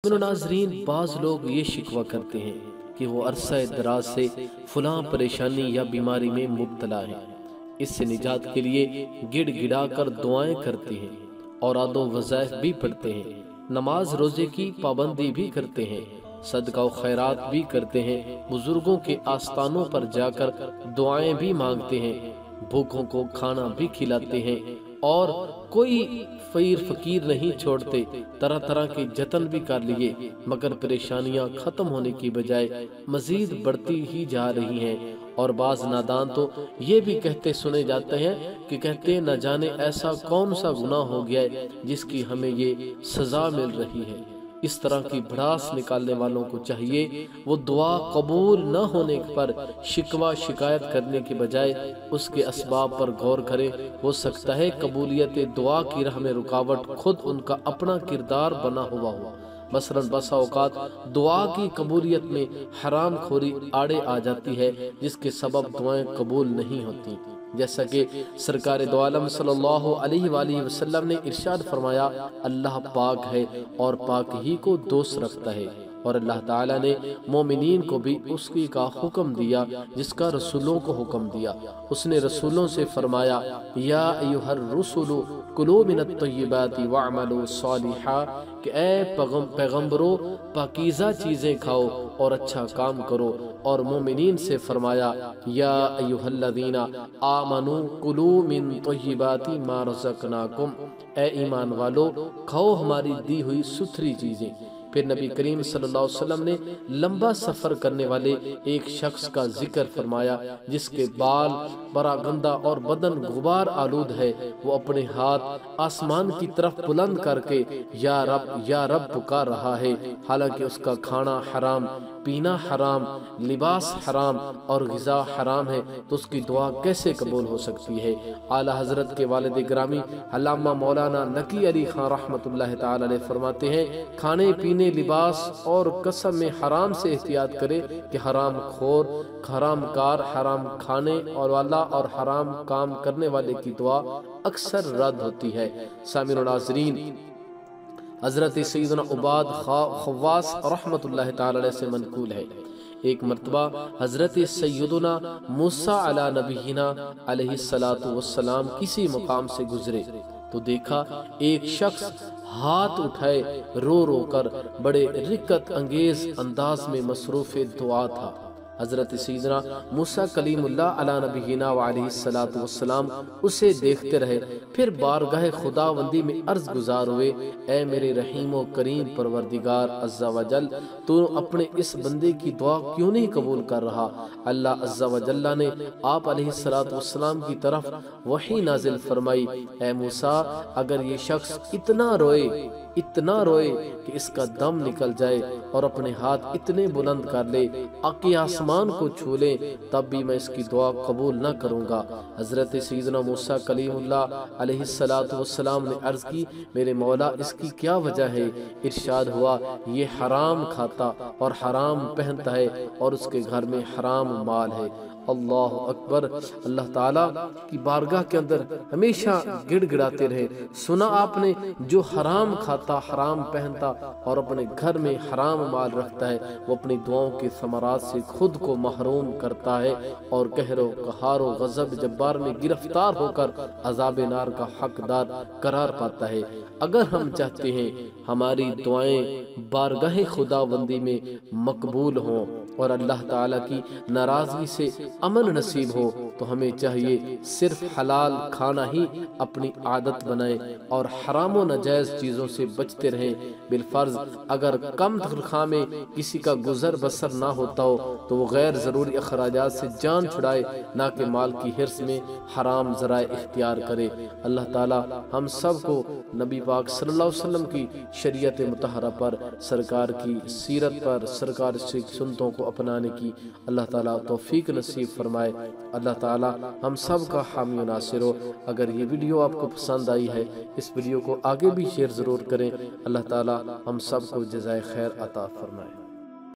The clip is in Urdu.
ناظرین، بعض لوگ یہ شکوہ کرتے ہیں کہ وہ عرصہ دراز سے فلاں پریشانی یا بیماری میں مبتلا ہیں۔ اس سے نجات کے لیے گڑ گڑا کر دعائیں کرتے ہیں اور و وظائف بھی پڑھتے ہیں، نماز روزے کی پابندی بھی کرتے ہیں، صدقہ و خیرات بھی کرتے ہیں، بزرگوں کے آستانوں پر جا کر دعائیں بھی مانگتے ہیں، بھوکوں کو کھانا بھی کھلاتے ہیں اور کوئی فقیر نہیں چھوڑتے۔ طرح طرح کے جتن بھی کر لیے مگر پریشانیاں ختم ہونے کی بجائے مزید بڑھتی ہی جا رہی ہیں۔ اور بعض نادان تو یہ بھی کہتے سنے جاتے ہیں کہ کہتے نہ جانے ایسا کون سا گناہ ہو گیا ہے جس کی ہمیں یہ سزا مل رہی ہے۔ اس طرح کی بھڑاس نکالنے والوں کو چاہیے وہ دعا قبول نہ ہونے پر شکوہ شکایت کرنے کے بجائے اس کے اسباب پر غور کرے۔ ہو سکتا ہے قبولیت دعا کی راہ میں رکاوٹ خود ان کا اپنا کردار بنا ہوا ہو۔ مثلاً بسا اوقات دعا کی قبولیت میں حرام خوری آڑے آ جاتی ہے جس کے سبب دعائیں قبول نہیں ہوتی، جیسا کہ سرکار دو عالم صلی اللہ علیہ وآلہ وسلم نے ارشاد فرمایا، اللہ پاک ہے اور پاک ہی کو دوست رکھتا ہے۔ اور اللہ تعالیٰ نے مومنین کو بھی اس کی کا حکم دیا جس کا رسولوں کو حکم دیا۔ اس نے رسولوں سے فرمایا، یا ایھا الرسل کلوا من الطیبات واعملوا صالحا، کہ اے پیغمبروں پاکیزہ چیزیں کھاؤ اور اچھا کام کرو۔ اور مومنین سے فرمایا، یا ایھا الذین آمنوا کلوا من طیبات ما رزقناکم، اے ایمان والو کھاؤ ہماری دی ہوئی ستھری چیزیں۔ پھر نبی کریم صلی اللہ علیہ وسلم نے لمبا سفر کرنے والے ایک شخص کا ذکر فرمایا جس کے بال بڑا گندا اور بدن غبار آلود ہے۔ وہ اپنے ہاتھ آسمان کی طرف بلند کر کے یا رب پکار رہا ہے، حالانکہ اس کا کھانا حرام، پینا حرام، لباس حرام اور غذا حرام ہے، تو اس کی دعا کیسے قبول ہو سکتی ہے؟ اعلیٰ حضرت کے والد گرامی علامہ مولانا نقی علی خان رحمۃ اللہ تعالی علیہ فرماتے ہیں، کھانے پینے، لباس اور قسم میں حرام سے احتیاط کرے کہ حرام خور، حرام کار، حرام کھانے اور والا اور حرام کام کرنے والے کی دعا اکثر رد ہوتی ہے۔ سامعین و ناظرین، حضرت سیدنا عباد خواص رحمت اللہ تعالی علیہ سے منقول ہے، ایک مرتبہ حضرت سیدنا موسیٰ علی نبینا علیہ السلام کسی مقام سے گزرے تو دیکھا ایک شخص ہاتھ اٹھائے رو رو کر بڑے رقت انگیز انداز میں مصروف دعا تھا۔ حضرت سیدنا موسیٰ کلیم اللہ علی نبینا وعلیہ السلام اسے دیکھتے رہے، پھر بارگاہ خداوندی میں عرض گزار ہوئے، اے میرے رحیم و کریم پروردگار عز و جل، تو اپنے اس بندے کی دعا کیوں نہیں قبول کر رہا؟ اللہ عز و جل نے آپ علیہ السلام کی طرف وحی نازل فرمائی، اے موسیٰ اگر یہ شخص اتنا روئے کہ اس کا دم نکل جائے اور اپنے ہاتھ اتنے بلند کر لے کہ آسمان کو چھو لے، تب بھی میں اس کی دعا قبول نہ کروں گا۔ حضرت سیدنا موسیٰ کلیم اللہ علیہ السلام نے عرض کی، میرے مولا اس کی کیا وجہ ہے؟ ارشاد ہوا، یہ حرام کھاتا اور حرام پہنتا ہے اور اس کے گھر میں حرام مال ہے۔ اللہ اکبر! اللہ تعالیٰ کی بارگاہ کے اندر ہمیشہ گڑ گڑاتے رہے۔ سنا آپ نے، جو حرام کھاتا، حرام پہنتا اور اپنے گھر میں حرام مال رکھتا ہے، وہ اپنی دعاؤں کے ثمرات سے خود کو محروم کرتا ہے اور قہر و قہار و غضب جبار میں گرفتار ہو کر عذاب نار کا حقدار قرار پاتا ہے۔ اگر ہم چاہتے ہیں ہماری دعائیں بارگاہ خداوندی میں مقبول ہوں اور اللہ تعالیٰ کی ناراضگی سے امن نصیب ہو، تو ہمیں چاہیے صرف حلال کھانا ہی اپنی عادت بنائیں اور حرام و ناجائز چیزوں سے بچتے رہیں۔ بالفرض اگر کم تنخواہ میں کسی کا گزر بسر نہ ہوتا ہو تو وہ غیر ضروری اخراجات سے جان چھڑائے، نہ کہ مال کی حرص میں حرام ذرائع اختیار کرے۔ اللہ تعالی ہم سب کو نبی پاک صلی اللہ علیہ وسلم کی شریعت مطہرہ پر، سرکار کی سیرت پر، سرکار کی سنتوں کو اپنانے کی اللہ تعالیٰ توفیق نصیب فرمائے۔ اللہ تعالیٰ ہم سب کا حامی و ناصر ہو۔ اگر یہ ویڈیو آپ کو پسند آئی ہے، اس ویڈیو کو آگے بھی شیئر ضرور کریں۔ اللہ تعالیٰ ہم سب کو جزائے خیر عطا فرمائے۔